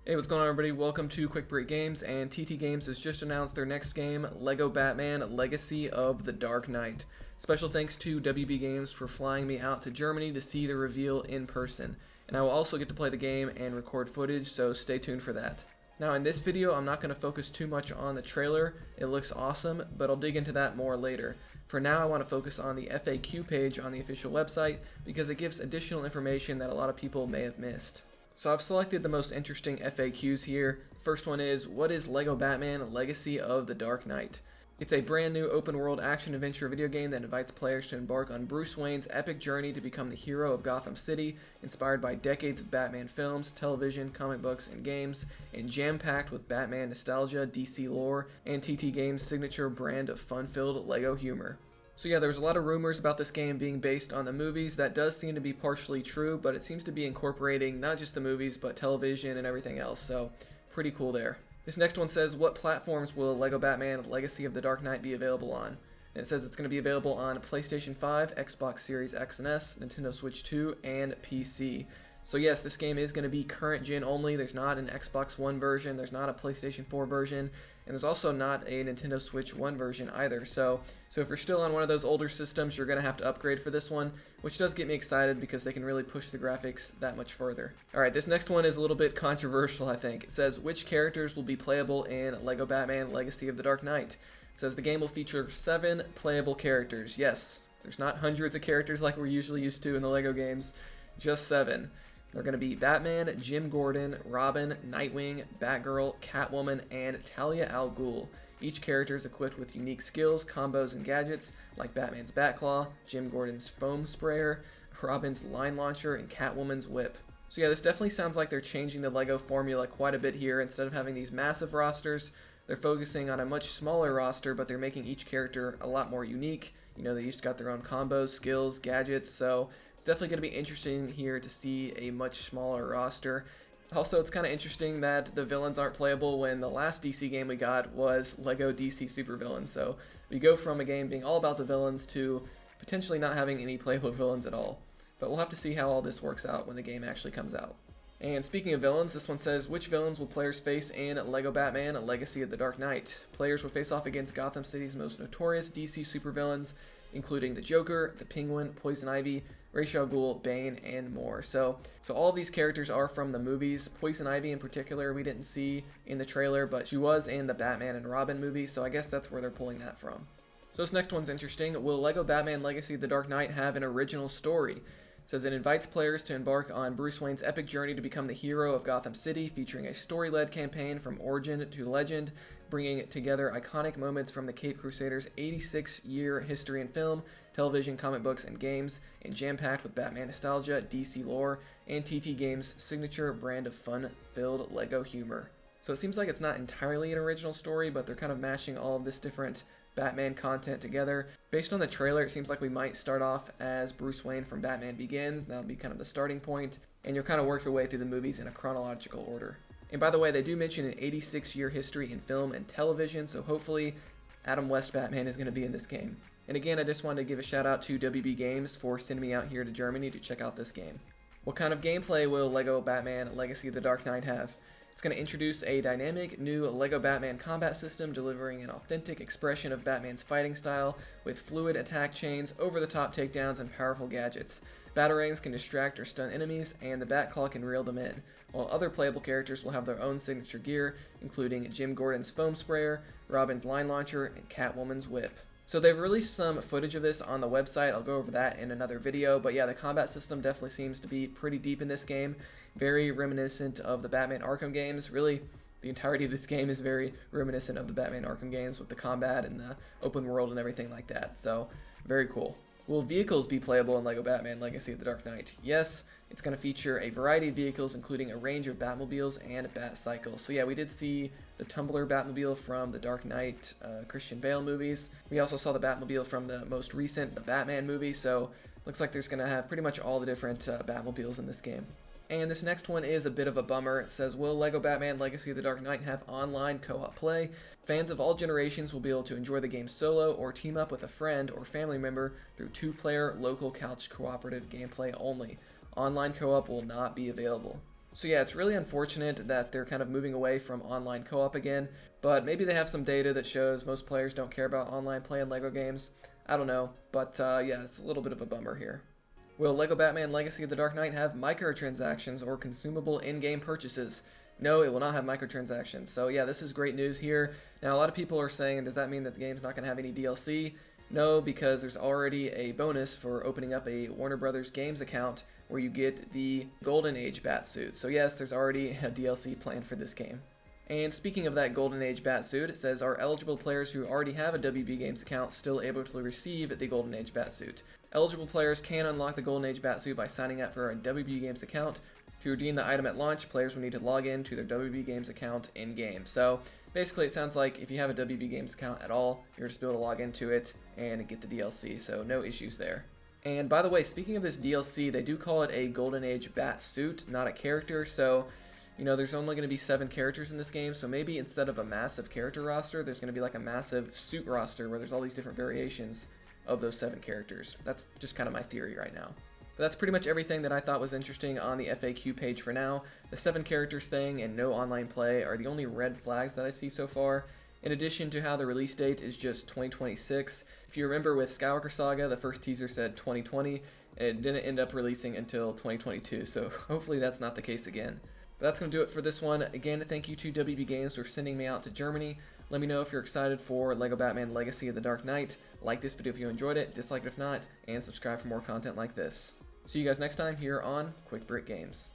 Hey, what's going on, everybody? Welcome to Quick Break Games, and TT Games has just announced their next game, LEGO Batman Legacy of the Dark Knight. Special thanks to WB Games for flying me out to Germany to see the reveal in person. And I will also get to play the game and record footage, so stay tuned for that. Now, in this video, I'm not going to focus too much on the trailer. It looks awesome, but I'll dig into that more later. For now, I want to focus on the FAQ page on the official website because it gives additional information that a lot of people may have missed. So I've selected the most interesting FAQs here. First one is, what is LEGO Batman Legacy of the Dark Knight? It's a brand new open world action adventure video game that invites players to embark on Bruce Wayne's epic journey to become the hero of Gotham City, inspired by decades of Batman films, television, comic books, and games, and jam-packed with Batman nostalgia, DC lore, and TT Games' signature brand of fun-filled LEGO humor. So yeah, there was a lot of rumors about this game being based on the movies. That does seem to be partially true, but it seems to be incorporating not just the movies, but television and everything else, so pretty cool there. This next one says, what platforms will LEGO Batman Legacy of the Dark Knight be available on? And it says it's going to be available on PlayStation 5, Xbox Series X and S, Nintendo Switch 2, and PC. So yes, this game is going to be current gen only. There's not an Xbox One version, there's not a PlayStation 4 version, and there's also not a Nintendo Switch 1 version either. So if you're still on one of those older systems, you're going to have to upgrade for this one, which does get me excited because they can really push the graphics that much further. Alright, this next one is a little bit controversial, I think. It says, which characters will be playable in LEGO Batman Legacy of the Dark Knight? It says the game will feature 7 playable characters. Yes, there's not hundreds of characters like we're usually used to in the LEGO games, just 7. They're going to be Batman, Jim Gordon, Robin, Nightwing, Batgirl, Catwoman, and Talia al Ghul. Each character is equipped with unique skills, combos, and gadgets, like Batman's Batclaw, Jim Gordon's foam sprayer, Robin's line launcher, and Catwoman's whip. So yeah, this definitely sounds like they're changing the LEGO formula quite a bit here. Instead of having these massive rosters, they're focusing on a much smaller roster, but they're making each character a lot more unique. You know, they each got their own combos, skills, gadgets, so it's definitely going to be interesting here to see a much smaller roster. Also, it's kind of interesting that the villains aren't playable when the last DC game we got was LEGO DC Supervillains. So we go from a game being all about the villains to potentially not having any playable villains at all. But we'll have to see how all this works out when the game actually comes out. And speaking of villains, this one says, which villains will players face in LEGO Batman Legacy of the Dark Knight? Players will face off against Gotham City's most notorious DC supervillains, including the Joker, the Penguin, Poison Ivy, Ra's al Ghul, Bane, and more. So all of these characters are from the movies. Poison Ivy in particular we didn't see in the trailer, but she was in the Batman and Robin movie, so I guess that's where they're pulling that from. So this next one's interesting. Will LEGO Batman Legacy of the Dark Knight have an original story? It says it invites players to embark on Bruce Wayne's epic journey to become the hero of Gotham City, featuring a story-led campaign from origin to legend, bringing together iconic moments from the Caped Crusaders' 86-year history in film, television, comic books, and games, and jam-packed with Batman nostalgia, DC lore, and TT Games' signature brand of fun-filled LEGO humor. So it seems like it's not entirely an original story, but they're kind of mashing all of this different Batman content together. Based on the trailer, it seems like we might start off as Bruce Wayne from Batman Begins. That'll be kind of the starting point, and you'll kind of work your way through the movies in a chronological order. And by the way, they do mention an 86-year history in film and television, so hopefully Adam West Batman is going to be in this game. And again, I just wanted to give a shout out to WB Games for sending me out here to Germany to check out this game. What kind of gameplay will LEGO Batman Legacy of the Dark Knight have? It's going to introduce a dynamic new LEGO Batman combat system, delivering an authentic expression of Batman's fighting style with fluid attack chains, over-the-top takedowns, and powerful gadgets. Batarangs can distract or stun enemies, and the Batclaw can reel them in, while other playable characters will have their own signature gear, including Jim Gordon's foam sprayer, Robin's line launcher, and Catwoman's whip. So they've released some footage of this on the website. I'll go over that in another video, but yeah, the combat system definitely seems to be pretty deep in this game. Very reminiscent of the Batman Arkham games. Really, the entirety of this game is very reminiscent of the Batman Arkham games with the combat and the open world and everything like that. So, very cool. Will vehicles be playable in LEGO Batman Legacy of the Dark Knight? Yes, it's going to feature a variety of vehicles, including a range of Batmobiles and Batcycles. So yeah, we did see the Tumbler Batmobile from the Dark Knight Christian Bale movies. We also saw the Batmobile from the most recent, the Batman movie, so looks like there's going to have pretty much all the different Batmobiles in this game. And this next one is a bit of a bummer. It says, will LEGO Batman Legacy of the Dark Knight have online co-op play? Fans of all generations will be able to enjoy the game solo or team up with a friend or family member through 2-player local couch cooperative gameplay only. Online co-op will not be available. So yeah, it's really unfortunate that they're kind of moving away from online co-op again, but maybe they have some data that shows most players don't care about online play in LEGO games. I don't know, but yeah, it's a little bit of a bummer here. Will LEGO Batman Legacy of the Dark Knight have microtransactions or consumable in-game purchases? No, it will not have microtransactions. So yeah, this is great news here. Now a lot of people are saying, does that mean that the game's not going to have any DLC? No, because there's already a bonus for opening up a Warner Brothers Games account where you get the Golden Age Batsuit. So yes, there's already a DLC planned for this game. And speaking of that Golden Age Batsuit, it says, are eligible players who already have a WB Games account still able to receive the Golden Age Batsuit? Eligible players can unlock the Golden Age Batsuit by signing up for a WB Games account. To redeem the item at launch, players will need to log in to their WB Games account in-game. So basically it sounds like if you have a WB Games account at all, you're just able to log into it and get the DLC, so no issues there. And by the way, speaking of this DLC, they do call it a Golden Age Batsuit, not a character, so you know, there's only going to be 7 characters in this game, so maybe instead of a massive character roster, there's going to be like a massive suit roster where there's all these different variations of those 7 characters. That's just kind of my theory right now. But that's pretty much everything that I thought was interesting on the FAQ page for now. The 7 characters thing and no online play are the only red flags that I see so far, in addition to how the release date is just 2026. If you remember with Skywalker Saga, the first teaser said 2020, and it didn't end up releasing until 2022, so hopefully that's not the case again. But that's going to do it for this one. Again, thank you to WB Games for sending me out to Germany. Let me know if you're excited for LEGO Batman Legacy of the Dark Knight. Like this video if you enjoyed it, dislike it if not, and subscribe for more content like this. See you guys next time here on Quick Break Games.